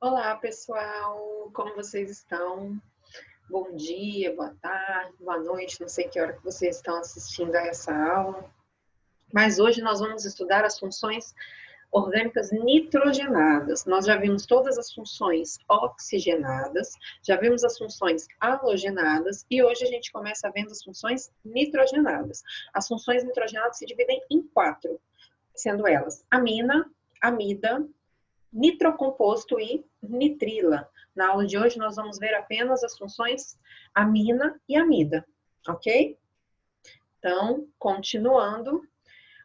Olá, pessoal! Como vocês estão? Bom dia, boa tarde, boa noite, não sei que hora que vocês estão assistindo a essa aula. Mas hoje nós vamos estudar as funções orgânicas nitrogenadas. Nós já vimos todas as funções oxigenadas, já vimos as funções halogenadas e hoje a gente começa vendo as funções nitrogenadas. As funções nitrogenadas se dividem em quatro, sendo elas amina, amida, nitrocomposto e nitrila. Na aula de hoje, nós vamos ver apenas as funções amina e amida, ok? Então, continuando,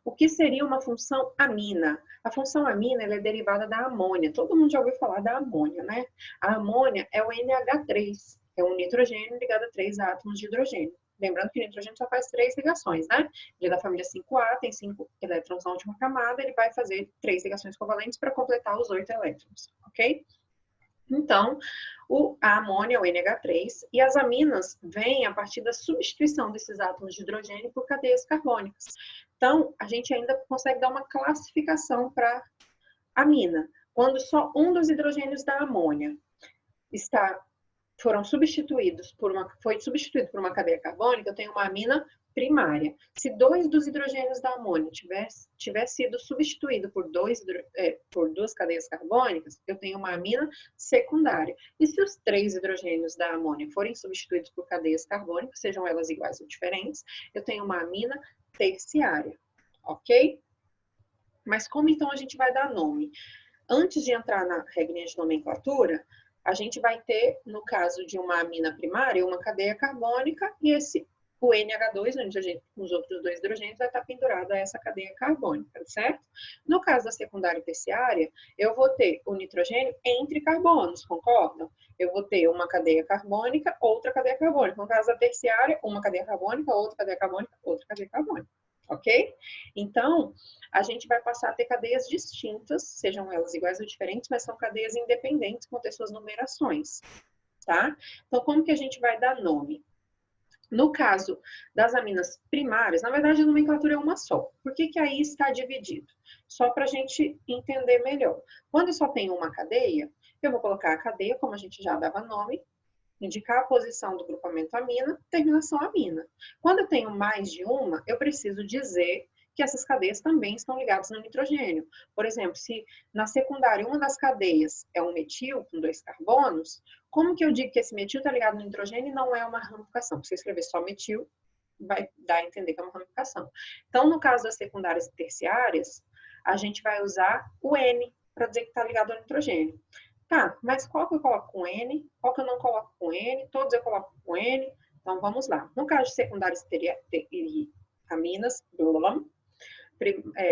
o que seria uma função amina? A função amina ela é derivada da amônia. Todo mundo já ouviu falar da amônia, né? A amônia é o NH3, é um nitrogênio ligado a 3 átomos de hidrogênio. Lembrando que o nitrogênio só faz 3 ligações, né? Ele é da família 5A, tem 5 elétrons na última camada, ele vai fazer 3 ligações covalentes para completar os 8 elétrons, ok? Então, a amônia, o NH3, e as aminas vêm a partir da substituição desses átomos de hidrogênio por cadeias carbônicas. Então, a gente ainda consegue dar uma classificação para amina. Quando só um dos hidrogênios da amônia foi substituído por uma cadeia carbônica, eu tenho uma amina primária. Se 2 dos hidrogênios da amônia tiver sido substituído por duas cadeias carbônicas, eu tenho uma amina secundária. E se os 3 hidrogênios da amônia forem substituídos por cadeias carbônicas, sejam elas iguais ou diferentes, eu tenho uma amina terciária, ok? Mas como então a gente vai dar nome? Antes de entrar na regrinha de nomenclatura, a gente vai ter, no caso de uma amina primária, uma cadeia carbônica e o NH2, onde os outros 2 hidrogênios, vai estar pendurado a essa cadeia carbônica, certo? No caso da secundária e terciária, eu vou ter o nitrogênio entre carbonos, concordam? Eu vou ter uma cadeia carbônica, outra cadeia carbônica. No caso da terciária, uma cadeia carbônica, outra cadeia carbônica, outra cadeia carbônica. Ok? Então, a gente vai passar a ter cadeias distintas, sejam elas iguais ou diferentes, mas são cadeias independentes, vão ter suas numerações, tá? Então, como que a gente vai dar nome? No caso das aminas primárias, na verdade a nomenclatura é uma só. Por que que aí está dividido? Só para a gente entender melhor. Quando eu só tenho uma cadeia, eu vou colocar a cadeia, como a gente já dava nome, indicar a posição do grupamento amina, terminação amina. Quando eu tenho mais de uma, eu preciso dizer que essas cadeias também estão ligadas no nitrogênio. Por exemplo, se na secundária uma das cadeias é um metil com 2 carbonos, como que eu digo que esse metil está ligado no nitrogênio e não é uma ramificação? Se eu escrever só metil, vai dar a entender que é uma ramificação. Então, no caso das secundárias e terciárias, a gente vai usar o N para dizer que está ligado ao nitrogênio. Tá, mas qual que eu coloco com N? Qual que eu não coloco com N? Todos eu coloco com N. Então, vamos lá. No caso de secundárias e aminas,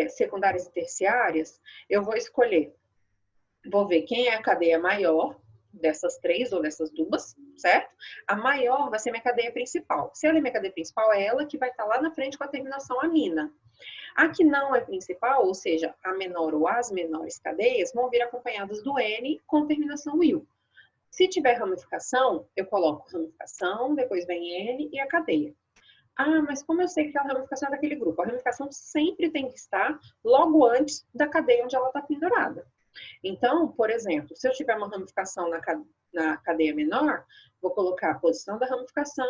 secundárias e terciárias, eu vou escolher, vou ver quem é a cadeia maior dessas 3 ou dessas duas, certo? A maior vai ser minha cadeia principal. Se ela é minha cadeia principal, é ela que vai estar lá na frente com a terminação amina. A que não é principal, ou seja, a menor ou as menores cadeias, vão vir acompanhadas do N com terminação il. Se tiver ramificação, eu coloco ramificação, depois vem N e a cadeia. Ah, mas como eu sei que aquela ramificação é daquele grupo? A ramificação sempre tem que estar logo antes da cadeia onde ela está pendurada. Então, por exemplo, se eu tiver uma ramificação na cadeia menor, vou colocar a posição da ramificação,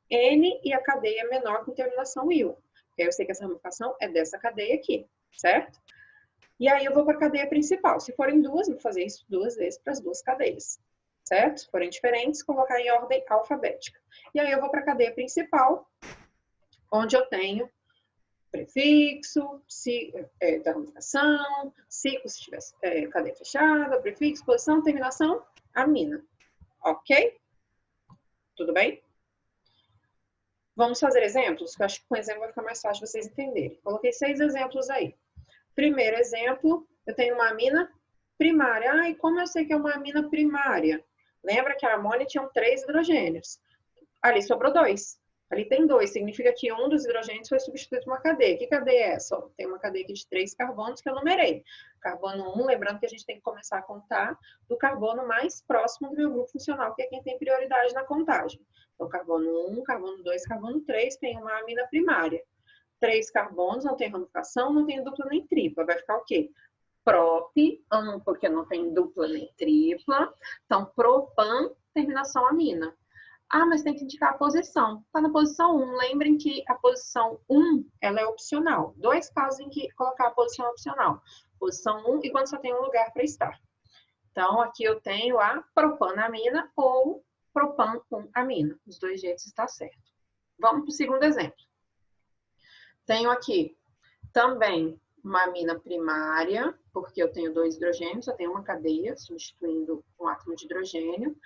N e a cadeia menor com terminação il. Eu sei que essa ramificação é dessa cadeia aqui, certo? E aí eu vou para a cadeia principal. Se forem duas, eu vou fazer isso 2 vezes para as 2 cadeias, certo? Se forem diferentes, colocar em ordem alfabética. E aí eu vou para a cadeia principal, onde eu tenho prefixo, da ramificação, ciclo se tiver cadeia fechada, prefixo, posição, terminação, amina. Ok? Tudo bem? Vamos fazer exemplos, que eu acho que com exemplo vai ficar mais fácil vocês entenderem. Coloquei 6 exemplos aí. Primeiro exemplo, eu tenho uma amina primária. Ah, e como eu sei que é uma amina primária? Lembra que a amônia tinha 3 hidrogênios. Ali sobrou 2. Ali tem 2, significa que um dos hidrogênios foi substituído por uma cadeia. Que cadeia é essa? Tem uma cadeia aqui de 3 carbonos que eu numerei. Carbono 1, lembrando que a gente tem que começar a contar do carbono mais próximo do meu grupo funcional, que é quem tem prioridade na contagem. Então, carbono 1, carbono 2, carbono 3 tem uma amina primária. 3 carbonos, não tem ramificação, não tem dupla nem tripla. Vai ficar o quê? prop, porque não tem dupla nem tripla. Então, propan, terminação amina. Ah, mas tem que indicar a posição. Está na posição 1. Lembrem que a posição 1 ela é opcional. 2 casos em que colocar a posição opcional. Posição 1 e quando só tem um lugar para estar. Então, aqui eu tenho a propanamina ou propan com amina. Os dois jeitos está certo. Vamos para o segundo exemplo. Tenho aqui também uma amina primária, porque eu tenho 2 hidrogênios, eu tenho uma cadeia, substituindo um átomo de hidrogênio.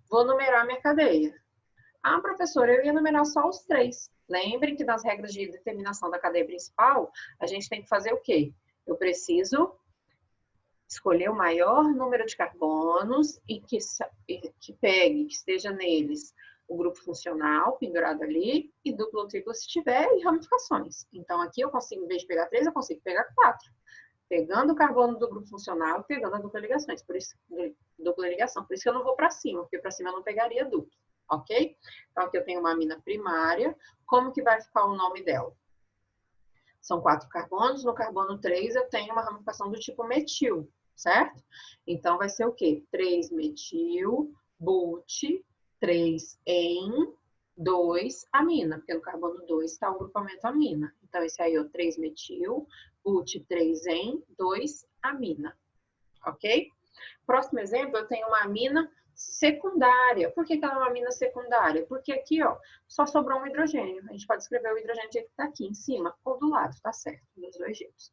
Vou numerar minha cadeia. Ah, professora, eu ia numerar só os 3. Lembrem que nas regras de determinação da cadeia principal, a gente tem que fazer o quê? Eu preciso escolher o maior número de carbonos e que pegue, que esteja neles o grupo funcional pendurado ali, e duplo ou triplo se tiver, e ramificações. Então, aqui eu consigo, em vez de pegar 3, eu consigo pegar 4. Pegando o carbono do grupo funcional e pegando a dupla ligação. Por isso que eu não vou para cima, porque para cima eu não pegaria duplo, ok? Então, aqui eu tenho uma amina primária. Como que vai ficar o nome dela? São 4 carbonos. No carbono 3, eu tenho uma ramificação do tipo metil, certo? Então, vai ser o quê? 3-metil, but, 3-en, 2-amina, porque no carbono 2 está o grupamento amina. Então, esse aí é o 3-metil, but, 3-en, 2-amina, ok? Próximo exemplo, eu tenho uma amina secundária. Por que ela é uma amina secundária? Porque aqui, ó, só sobrou um hidrogênio. A gente pode escrever o hidrogênio que está aqui em cima ou do lado, tá certo? Dos dois jeitos.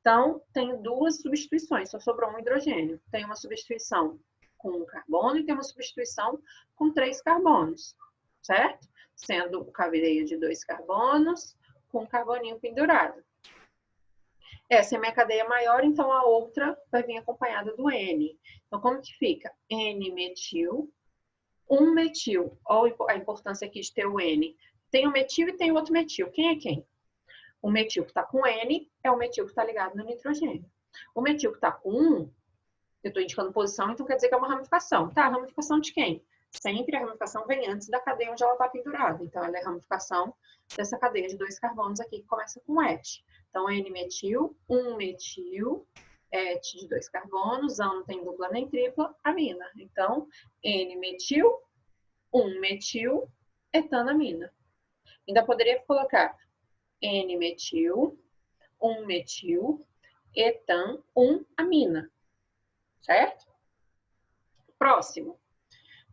Então, tenho 2 substituições, só sobrou um hidrogênio. Tem uma substituição com um carbono e tem uma substituição com 3 carbonos, certo? Sendo cadeia de 2 carbonos com um carboninho pendurado. Essa é a minha cadeia maior, então a outra vai vir acompanhada do N. Então, como que fica? N-metil, 1-metil. Olha a importância aqui de ter o N. Tem o metil e tem o outro metil. Quem é quem? O metil que está com N é o metil que está ligado no nitrogênio. O metil que está com 1, eu estou indicando posição, então quer dizer que é uma ramificação. Tá, ramificação de quem? Sempre a ramificação vem antes da cadeia onde ela está pendurada. Então, ela é a ramificação dessa cadeia de 2 carbonos aqui, que começa com et. Então, N-metil, 1-metil, et de 2 carbonos, não tem dupla nem tripla, amina. Então, N-metil, 1-metil, etanamina. Ainda poderia colocar N-metil, 1-metil, etan, 1-amina. Certo? Próximo.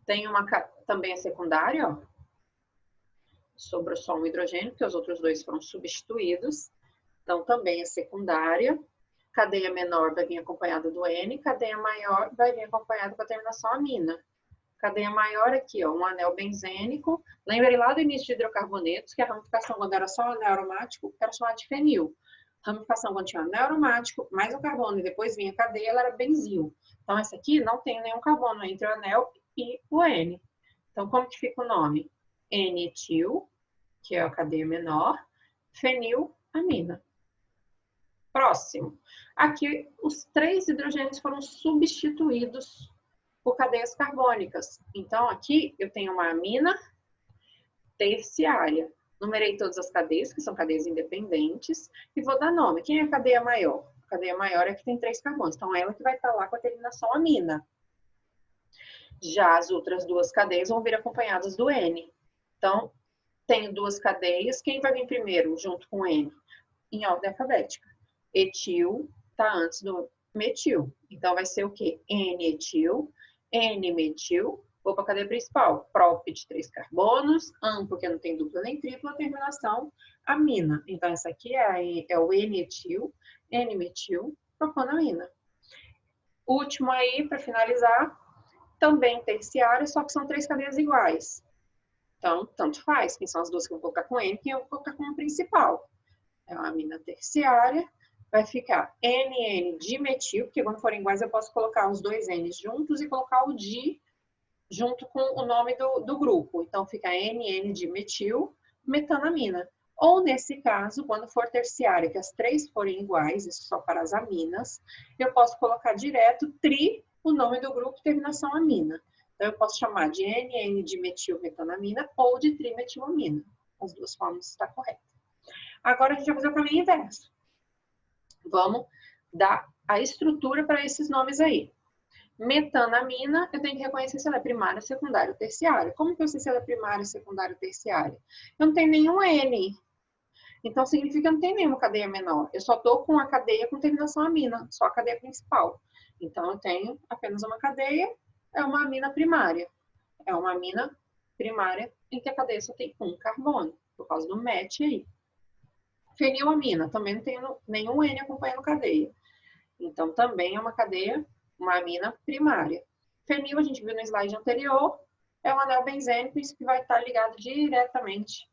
Tem uma também a secundária, ó. Sobrou só um hidrogênio, porque os outros 2 foram substituídos. Então, também é secundária. Cadeia menor vai vir acompanhada do N. Cadeia maior vai vir acompanhada com a terminação amina. Cadeia maior aqui, ó, um anel benzênico. Lembrem lá do início de hidrocarbonetos, que a ramificação, quando era só anel aromático, era chamada de fenil. Ramificação, quando tinha anel aromático, mais o carbono, e depois vinha a cadeia, ela era benzil. Então, essa aqui não tem nenhum carbono entre o anel e o N. Então, como que fica o nome? N-etil, que é a cadeia menor, fenilamina. Próximo. Aqui, os 3 hidrogênios foram substituídos por cadeias carbônicas. Então, aqui eu tenho uma amina terciária. Numerei todas as cadeias, que são cadeias independentes, e vou dar nome. Quem é a cadeia maior? A cadeia maior é que tem 3 carbonos. Então, ela que vai estar lá com a terminação amina. Já as outras 2 cadeias vão vir acompanhadas do N. Então, tenho 2 cadeias. Quem vai vir primeiro junto com o N? Em ordem alfabética. Etil está antes do metil. Então, vai ser o quê? N-etil, N-metil. Vou para a cadeia principal. Prop de 3 carbonos. Porque não tem dupla nem tripla. Terminação amina. Então, essa aqui é o N-etil, N-metil, propanamina. Último aí, para finalizar, também terciária, só que são 3 cadeias iguais. Então, tanto faz. Quem são as 2 que eu vou colocar com N, quem eu vou colocar como principal. É uma amina terciária. Vai ficar NN dimetil, porque quando forem iguais eu posso colocar os 2 N's juntos e colocar o di junto com o nome do grupo. Então, fica NN dimetil, metanamina. Ou, nesse caso, quando for terciária, que as 3 forem iguais, isso só para as aminas, eu posso colocar direto o nome do grupo, terminação amina. Então, eu posso chamar de NN dimetilmetanamina ou de trimetilamina. As 2 formas estão corretas. Agora, a gente vai fazer o caminho inverso. Vamos dar a estrutura para esses nomes aí. Metanamina, eu tenho que reconhecer se ela é primária, secundária ou terciária. Como que eu sei se ela é primária, secundária ou terciária? Eu não tenho nenhum N. Então, significa que eu não tenho nenhuma cadeia menor. Eu só estou com a cadeia com terminação amina, só a cadeia principal. Então, eu tenho apenas uma cadeia, é uma amina primária. É uma amina primária em que a cadeia só tem um carbono, por causa do MET aí. Fenilamina, também não tenho nenhum N acompanhando a cadeia. Então, também é uma cadeia, uma amina primária. Fenil, a gente viu no slide anterior, é um anel benzênico, isso que vai estar ligado diretamente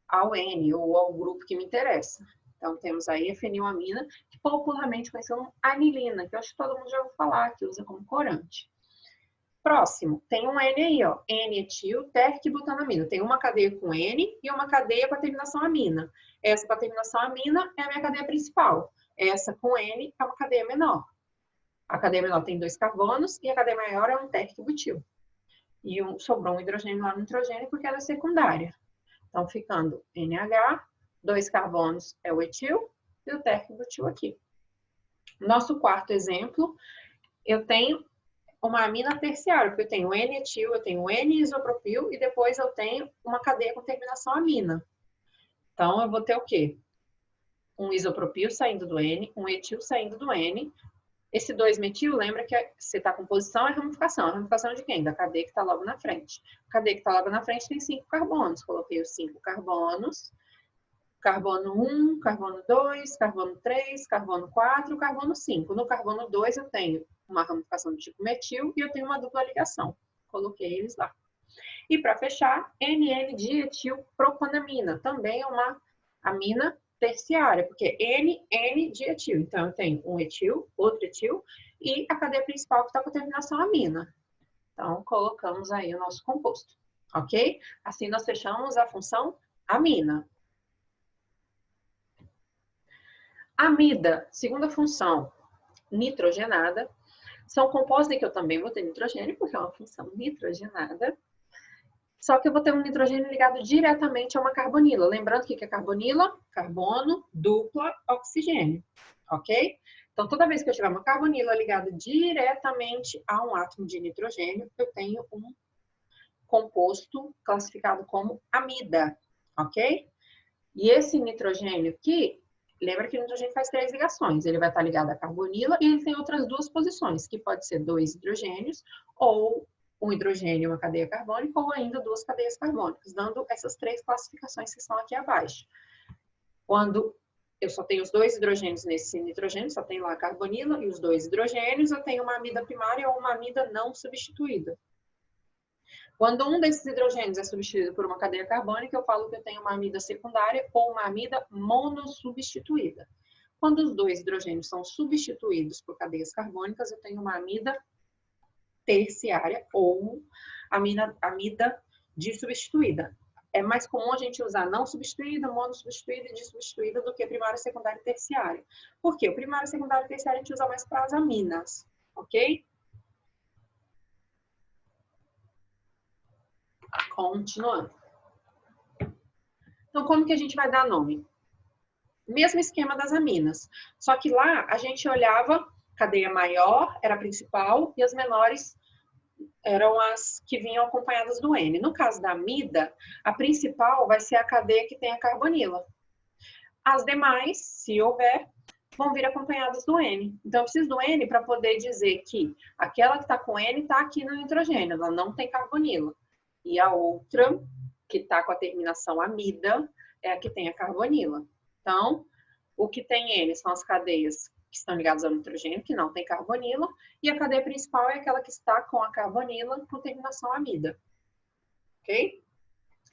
ao N, ou ao grupo que me interessa. Então, temos aí a fenilamina, que popularmente conhecida como anilina, que eu acho que todo mundo já ouviu falar, que usa como corante. Próximo, tem um N aí, ó, N-etil, terquibutanamina. Tem uma cadeia com N e uma cadeia com a terminação amina. Essa com a terminação amina é a minha cadeia principal. Essa com N é uma cadeia menor. A cadeia menor tem 2 carbonos e a cadeia maior é um terquibutil. E sobrou um hidrogênio lá no nitrogênio porque ela é secundária. Então, ficando NH, 2 carbonos é o etil e o terquibutil aqui. Nosso quarto exemplo, eu tenho uma amina terciária, porque eu tenho N-etil, eu tenho N-isopropil e depois eu tenho uma cadeia com terminação amina. Então, eu vou ter o quê? Um isopropil saindo do N, um etil saindo do N. Esse 2-metil, lembra que se está com posição é ramificação. A ramificação é de quem? Da cadeia que está logo na frente. A cadeia que está logo na frente tem 5 carbonos. Coloquei os 5 carbonos. Carbono 1, carbono 2, carbono 3, carbono 4, carbono 5. No carbono 2 eu tenho uma ramificação do tipo metil e eu tenho uma dupla ligação. Coloquei eles lá. E para fechar, NN-dietilpropanamina. Também é uma amina terciária, porque N-dietil. Então, eu tenho um etil, outro etil, e a cadeia principal que está com a terminação amina. Então, colocamos aí o nosso composto, ok? Assim, nós fechamos a função amina. Amida, segunda função, nitrogenada. São compostos em que eu também vou ter nitrogênio, porque é uma função nitrogenada. Só que eu vou ter um nitrogênio ligado diretamente a uma carbonila. Lembrando o que é carbonila? Carbono, dupla, oxigênio. Ok? Então, toda vez que eu tiver uma carbonila ligada diretamente a um átomo de nitrogênio, eu tenho um composto classificado como amida. Ok? E esse nitrogênio aqui, lembra que o nitrogênio faz 3 ligações. Ele vai estar ligado à carbonila e ele tem outras 2 posições, que pode ser 2 hidrogênios ou um hidrogênio e uma cadeia carbônica, ou ainda 2 cadeias carbônicas, dando essas 3 classificações que estão aqui abaixo. Quando eu só tenho os 2 hidrogênios nesse nitrogênio, só tenho lá a carbonila e os 2 hidrogênios, eu tenho uma amida primária ou uma amida não substituída. Quando um desses hidrogênios é substituído por uma cadeia carbônica, eu falo que eu tenho uma amida secundária ou uma amida monossubstituída. Quando os 2 hidrogênios são substituídos por cadeias carbônicas, eu tenho uma amida terciária ou amida dissubstituída. É mais comum a gente usar não substituída, monossubstituída e dissubstituída do que primária, secundária e terciária. Por quê? O primário, secundário e terciário a gente usa mais para as aminas, ok? Continuando. Então, como que a gente vai dar nome? Mesmo esquema das aminas. Só que lá a gente olhava, cadeia maior era a principal e as menores eram as que vinham acompanhadas do N. No caso da amida, a principal vai ser a cadeia que tem a carbonila. As demais, se houver, vão vir acompanhadas do N. Então, eu preciso do N para poder dizer que aquela que está com N está aqui no nitrogênio, ela não tem carbonila. E a outra, que está com a terminação amida, é a que tem a carbonila. Então, o que tem N são as cadeias que estão ligadas ao nitrogênio, que não tem carbonila, e a cadeia principal é aquela que está com a carbonila com terminação amida. Ok?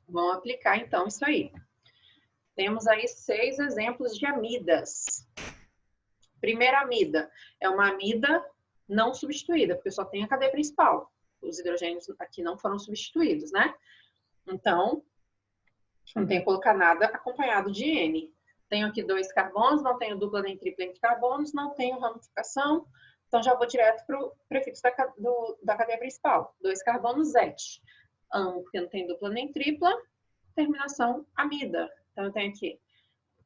Vamos aplicar, então, isso aí. Temos aí 6 exemplos de amidas. Primeira amida é uma amida não substituída, porque só tem a cadeia principal. Os hidrogênios aqui não foram substituídos, né? Então, não tenho que colocar nada acompanhado de N. Tenho aqui 2 carbonos, não tenho dupla nem tripla entre carbonos, não tenho ramificação, então já vou direto para o prefixo da cadeia principal. 2 carbonos, et. Porque não tem dupla nem tripla, terminação amida. Então, eu tenho aqui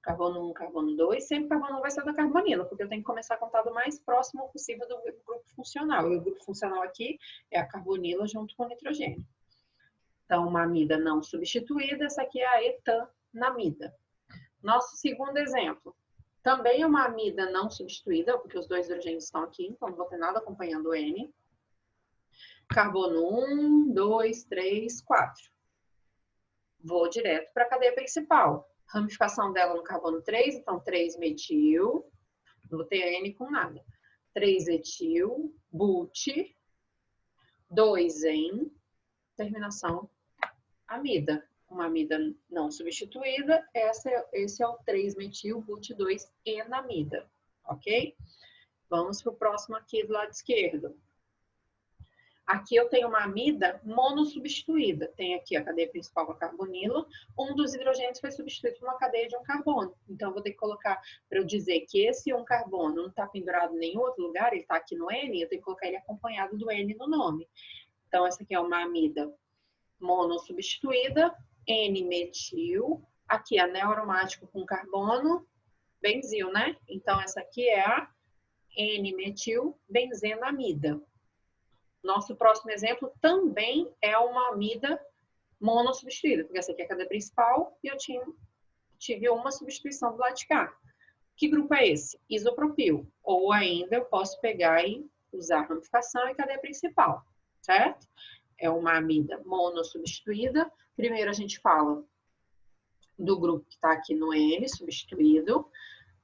Carbono 1, carbono 2, sempre carbono 1 vai ser da carbonila, porque eu tenho que começar a contar do mais próximo possível do grupo funcional. E o grupo funcional aqui é a carbonila junto com o nitrogênio. Então, uma amida não substituída, essa aqui é a etanamida. Nosso segundo exemplo. Também é uma amida não substituída, porque os dois hidrogênios estão aqui, então não vou ter nada acompanhando o N. Carbono 1, 2, 3, 4. Vou direto para a cadeia principal. Ramificação dela no carbono 3, então 3-metil, não vou ter N com nada. 3-etil, but, 2-en, terminação amida. Uma amida não substituída, esse é o 3-metil, but 2-enamida, ok? Vamos para o próximo aqui do lado esquerdo. Aqui eu tenho uma amida monossubstituída. Tem aqui a cadeia principal com a carbonila. Um dos hidrogênios foi substituído por uma cadeia de um carbono. Então, eu vou ter que colocar, para eu dizer que esse um carbono não está pendurado em nenhum outro lugar, ele está aqui no N, eu tenho que colocar ele acompanhado do N no nome. Então, essa aqui é uma amida monossubstituída, N-metil. Aqui, anel aromático com carbono, benzil, né? Então, essa aqui é a N-metil benzenamida. Nosso próximo exemplo também é uma amida monossubstituída, porque essa aqui é a cadeia principal e eu tive uma substituição do lado de cá. Que grupo é esse? Isopropil. Ou ainda eu posso pegar e usar ramificação e cadeia principal, certo? É uma amida monossubstituída. Primeiro a gente fala do grupo que está aqui no N, substituído.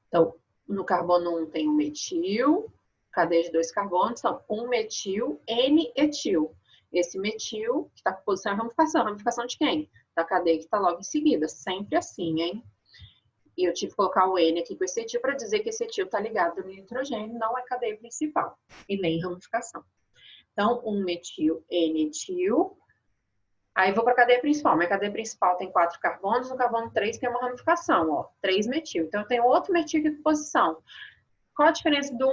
Então, no carbono 1 tem o metil, cadeia de 2 carbonos, são 1-metil, N-etil. Esse metil, que está com posição de ramificação de quem? Da cadeia que está logo em seguida, sempre assim, hein? E eu tive que colocar o N aqui com esse etil para dizer que esse etil está ligado no nitrogênio, não é cadeia principal, e nem ramificação. Então, 1-metil, N-etil. Aí vou para a cadeia principal. Minha cadeia principal tem 4 carbonos, no carbono 3 tem uma ramificação, ó, 3-metil. Então, eu tenho outro metil aqui com posição. Qual a diferença do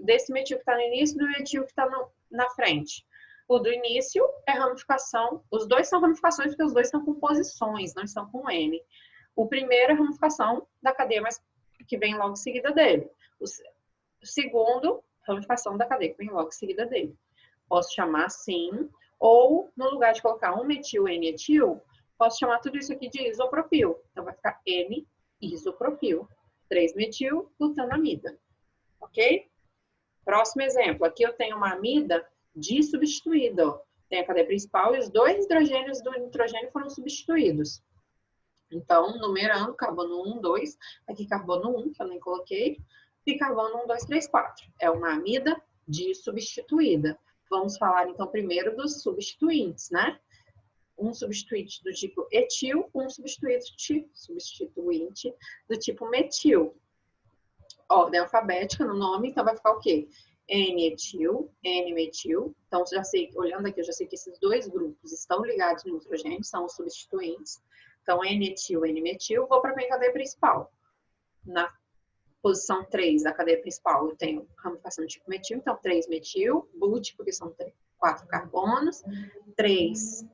desse metil que está no início e do metil que está na frente? O do início é ramificação. Os dois são ramificações porque os dois estão com posições, não estão com N. O primeiro é ramificação da cadeia que vem logo em seguida dele. O segundo, ramificação da cadeia que vem logo em seguida dele. Posso chamar assim, ou no lugar de colocar 1-metil, N-etil, posso chamar tudo isso aqui de isopropil. Então vai ficar N-isopropil. 3-metil, butanamida. Ok? Próximo exemplo. Aqui eu tenho uma amida dissubstituída. Ó. Tem a cadeia principal e os dois hidrogênios do nitrogênio foram substituídos. Então, numerando, carbono 1, 2. Aqui carbono 1, que eu nem coloquei. E carbono 1, 2, 3, 4. É uma amida dissubstituída. Vamos falar, então, primeiro dos substituintes, né? Um substituinte do tipo etil, um substituinte do tipo metil. Ordem alfabética no nome, então vai ficar o quê? N-etil, N-metil. Então, já sei, olhando aqui, eu já sei que esses dois grupos estão ligados no nitrogênio, são os substituintes. Então, N-etil, N-metil. Vou para a minha cadeia principal. Na posição 3 da cadeia principal, eu tenho ramificação do tipo metil, então 3-metil, but, porque são 4 carbonos, 3,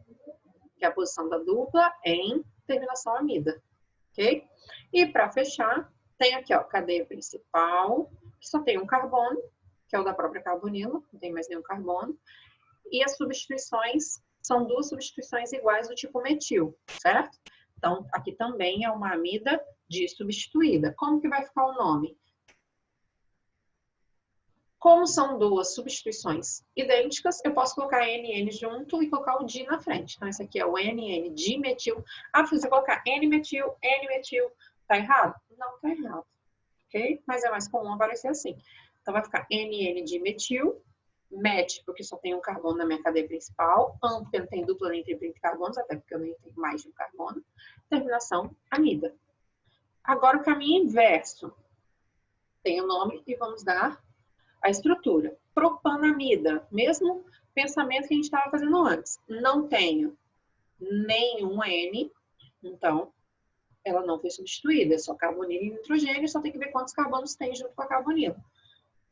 que é a posição da dupla, em terminação amida, ok? E para fechar, tem aqui, ó, cadeia principal, que só tem um carbono, que é o da própria carbonila, não tem mais nenhum carbono, e as substituições são duas substituições iguais do tipo metil, certo? Então, aqui também é uma amida dissubstituída. Como que vai ficar o nome? Como são duas substituições idênticas, eu posso colocar NN junto e colocar o di na frente. Então, esse aqui é o NN dimetil. Ah, se você colocar N-metil, N-metil, tá errado? Não tá errado, ok? Mas é mais comum aparecer assim. Então, vai ficar NN dimetil, met, porque só tem um carbono na minha cadeia principal, an, porque não tem dupla nem tripla de carbonos, até porque eu nem tenho mais de um carbono. Terminação, amida. Agora, o caminho inverso. Tem o nome e vamos dar a estrutura. Propanamida, mesmo pensamento que a gente estava fazendo antes. Não tenho nenhum N, então ela não foi substituída, é só carbonila e nitrogênio, só tem que ver quantos carbonos tem junto com a carbonila.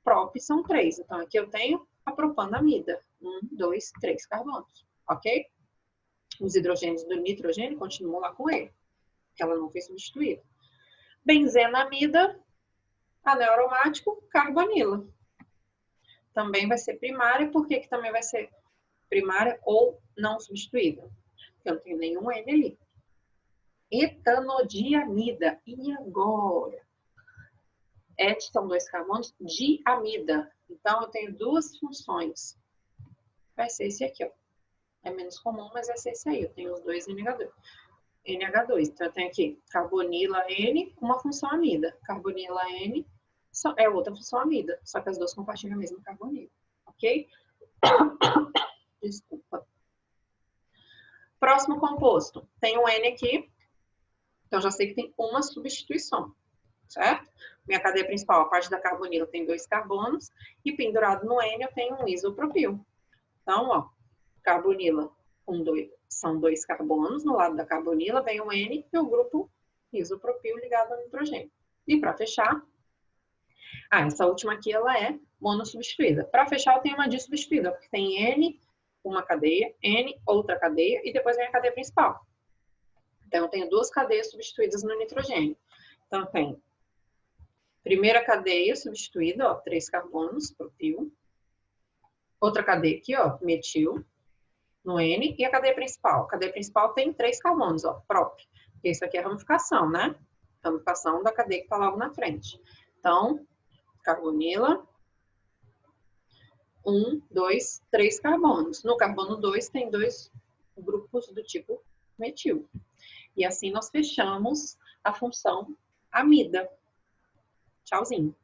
Prop são 3, então aqui eu tenho a propanamida, 1, 2, 3 carbonos, ok? Os hidrogênios do nitrogênio continuam lá com ele, porque ela não foi substituída. Benzenamida, anel aromático, carbonila. Também vai ser primária, por que também vai ser primária ou não substituída? Porque eu não tenho nenhum N ali. Etanodiamida. E agora? Et são 2 carbonos, diamida. Então, eu tenho duas funções. Vai ser esse aqui, ó. É menos comum, mas vai ser esse aí. Eu tenho os dois NH2. Então, eu tenho aqui carbonila N, uma função amida. Carbonila N é outra função amida. Só que as duas compartilham a mesma carbonila. Ok? Desculpa. Próximo composto. Tem um N aqui. Então, já sei que tem uma substituição. Certo? Minha cadeia principal, a parte da carbonila, tem 2 carbonos. E pendurado no N, eu tenho um isopropil. Então, ó, carbonila são 2 carbonos. No lado da carbonila vem o N e o grupo isopropil ligado ao nitrogênio. E para fechar, essa última aqui ela é monossubstituída. Para fechar, eu tenho uma dissubstituída, porque tem N, uma cadeia, N, outra cadeia, e depois vem a cadeia principal. Então, eu tenho 2 cadeias substituídas no nitrogênio. Então, eu tenho primeira cadeia substituída, ó, 3 carbonos, propil. Outra cadeia aqui, ó, metil, no N. E a cadeia principal? A cadeia principal tem 3 carbonos, ó, prop. Porque isso aqui é ramificação, né? Ramificação da cadeia que tá logo na frente. Então, carbonila, 1, 2, 3 carbonos. No carbono 2 tem 2 grupos do tipo metil. E assim nós fechamos a função amida. Tchauzinho.